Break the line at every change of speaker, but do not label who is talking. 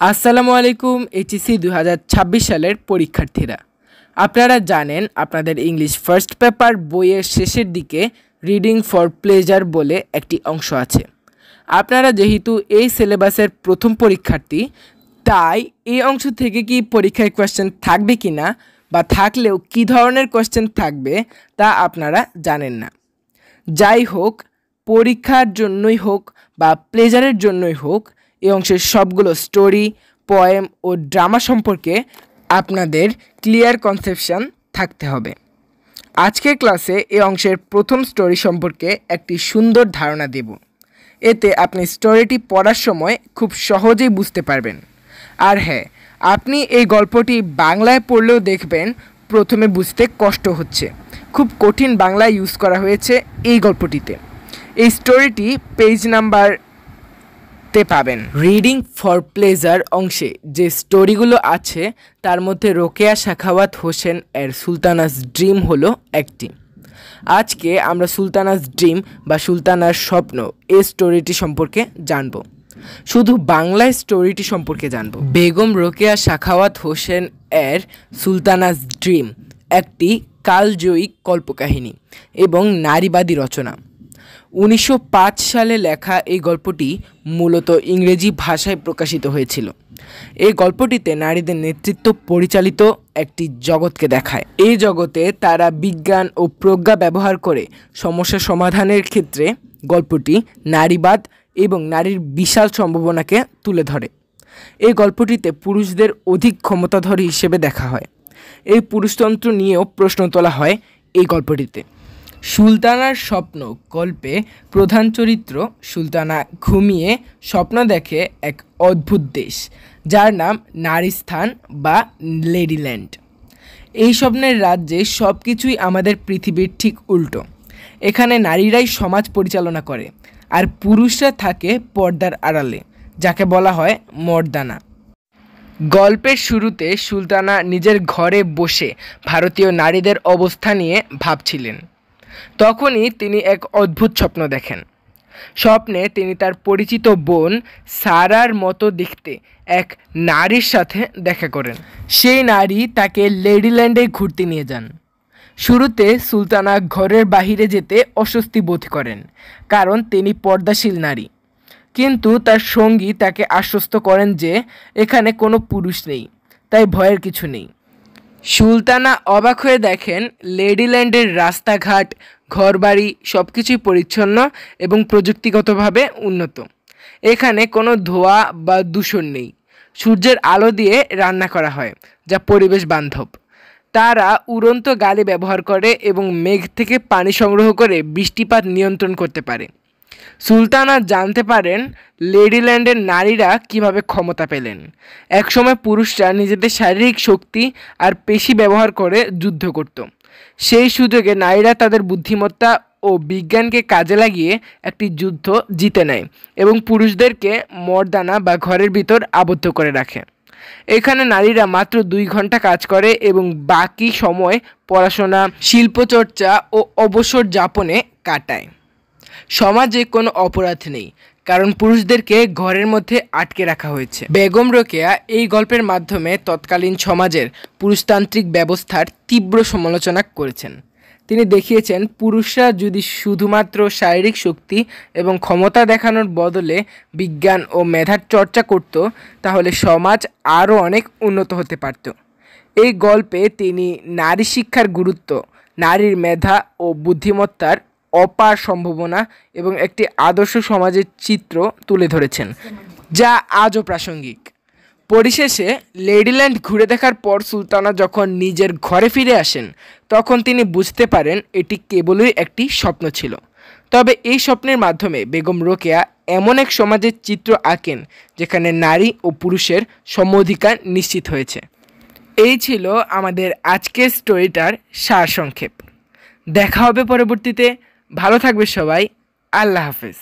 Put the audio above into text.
আসসালামু আলাইকুম এইচএসসি 2026 সালের পরীক্ষার্থীরা, আপনারা জানেন আপনাদের ইংলিশ ফার্স্ট পেপার বইয়ের শেষের দিকে রিডিং ফর প্লেজার বলে একটি অংশ আছে। আপনারা যেহেতু এই সিলেবাসের প্রথম পরীক্ষার্থী, তাই এই অংশ থেকে কি পরীক্ষায় কোয়েশ্চেন থাকবে কি না বা থাকলেও কী ধরনের কোয়েশ্চেন থাকবে তা আপনারা জানেন না। যাই হোক, পরীক্ষার জন্যই হোক বা প্লেজারের জন্যই হোক, এই অংশের সবগুলো স্টোরি, পোয়েম ও ড্রামা সম্পর্কে আপনাদের ক্লিয়ার কনসেপশন থাকতে হবে। আজকের ক্লাসে এই অংশের প্রথম স্টোরি সম্পর্কে একটি সুন্দর ধারণা দেব। এতে আপনি স্টোরিটি পড়ার সময় খুব সহজেই বুঝতে পারবেন। আর হ্যাঁ, আপনি এই গল্পটি বাংলায় পড়লেও দেখবেন প্রথমে বুঝতে কষ্ট হচ্ছে, খুব কঠিন বাংলা ইউজ করা হয়েছে এই গল্পটিতে। এই স্টোরিটি পেজ নাম্বার পাবেন। রিডিং ফর প্লেজার অংশে যে স্টোরিগুলো আছে তার মধ্যে রোকেয়া সাখাওয়াত হোসেন এর সুলতানাস ড্রিম হলো একটি। আজকে আমরা সুলতানাস ড্রিম বা সুলতানার স্বপ্ন এই স্টোরিটি সম্পর্কে জানব। শুধু বাংলায় স্টোরিটি সম্পর্কে জানব। বেগম রোকেয়া সাখাওয়াত হোসেন এর সুলতানাস ড্রিম একটি কালজয়ী কল্পকাহিনী এবং নারীবাদী রচনা। 1905 সালে লেখা এই গল্পটি মূলত ইংরেজি ভাষায় প্রকাশিত হয়েছিল। এই গল্পটিতে নারীদের নেতৃত্ব পরিচালিত একটি জগৎকে দেখায়। এই জগতে তারা বিজ্ঞান ও প্রজ্ঞা ব্যবহার করে সমস্যা সমাধানের ক্ষেত্রে গল্পটি নারীবাদ এবং নারীর বিশাল সম্ভাবনাকে তুলে ধরে। এই গল্পটিতে পুরুষদের অধিক ক্ষমতাধর হিসেবে দেখা হয়। এই পুরুষতন্ত্র নিয়েও প্রশ্ন তোলা হয় এই গল্পটিতে। সুলতানার স্বপ্ন গল্পে প্রধান চরিত্র সুলতানা ঘুমিয়ে স্বপ্ন দেখে এক অদ্ভুত দেশ, যার নাম নারীস্থান বা লেডিল্যান্ড। এই স্বপ্নের রাজ্যে সব কিছুই আমাদের পৃথিবীর ঠিক উল্টো। এখানে নারীরাই সমাজ পরিচালনা করে আর পুরুষরা থাকে পর্দার আড়ালে, যাকে বলা হয় মর্দানা। গল্পের শুরুতে সুলতানা নিজের ঘরে বসে ভারতীয় নারীদের অবস্থা নিয়ে ভাবছিলেন। তখনই তিনি এক অদ্ভুত স্বপ্ন দেখেন। স্বপ্নে তিনি তার পরিচিত বোন সারার মতো দেখতে এক নারীর সাথে দেখা করেন। সেই নারী তাকে লেডিল্যান্ডে ঘুরতে নিয়ে যান। শুরুতে সুলতানা ঘরের বাহিরে যেতে অস্বস্তি বোধ করেন, কারণ তিনি পর্দাশীল নারী। কিন্তু তার সঙ্গী তাকে আশ্বস্ত করেন যে এখানে কোনো পুরুষ নেই, তাই ভয়ের কিছু নেই। সুলতানা অবাক হয়ে দেখেন লেডিল্যান্ডের রাস্তাঘাট, ঘরবাড়ি সব কিছুই পরিচ্ছন্ন এবং প্রযুক্তিগতভাবে উন্নত। এখানে কোনো ধোঁয়া বা দূষণ নেই। সূর্যের আলো দিয়ে রান্না করা হয়, যা পরিবেশ বান্ধব। তারা উড়ন্ত গাড়ি ব্যবহার করে এবং মেঘ থেকে পানি সংগ্রহ করে বৃষ্টিপাত নিয়ন্ত্রণ করতে পারে। সুলতানা জানতে পারেন লেডিল্যান্ডের নারীরা কিভাবে ক্ষমতা পেলেন। একসময় পুরুষরা নিজেদের শারীরিক শক্তি আর পেশি ব্যবহার করে যুদ্ধ করত। সেই সুযোগে নারীরা তাদের বুদ্ধিমত্তা ও বিজ্ঞানকে কাজে লাগিয়ে একটি যুদ্ধ জিতে নেয় এবং পুরুষদেরকে মর্দানা বা ঘরের ভিতর আবদ্ধ করে রাখে। এখানে নারীরা মাত্র 2 ঘন্টা কাজ করে এবং বাকি সময় পড়াশোনা, শিল্পচর্চা ও অবসর যাপনে কাটায়। সমাজে কোনো অপরাধ নেই, কারণ পুরুষদেরকে ঘরের মধ্যে আটকে রাখা হয়েছে। বেগম রোকেয়া এই গল্পের মাধ্যমে তৎকালীন সমাজের পুরুষতান্ত্রিক ব্যবস্থার তীব্র সমালোচনা করেছেন। তিনি দেখিয়েছেন পুরুষরা যদি শুধুমাত্র শারীরিক শক্তি এবং ক্ষমতা দেখানোর বদলে বিজ্ঞান ও মেধার চর্চা করত, তাহলে সমাজ আরও অনেক উন্নত হতে পারত। এই গল্পে তিনি নারী শিক্ষার গুরুত্ব, নারীর মেধা ও বুদ্ধিমত্তার অপার সম্ভাবনা এবং একটি আদর্শ সমাজের চিত্র তুলে ধরেছেন, যা আজও প্রাসঙ্গিক। পরিশেষে লেডিল্যান্ড ঘুরে দেখার পর সুলতানা যখন নিজের ঘরে ফিরে আসেন, তখন তিনি বুঝতে পারেন এটি কেবলই একটি স্বপ্ন ছিল। তবে এই স্বপ্নের মাধ্যমে বেগম রোকেয়া এমন এক সমাজের চিত্র আঁকেন যেখানে নারী ও পুরুষের সম অধিকার নিশ্চিত হয়েছে। এই ছিল আমাদের আজকের স্টোরিটার সারসংক্ষেপ। দেখা হবে পরবর্তীতে। ভালো থাকবে সবাই। আল্লাহ হাফেজ।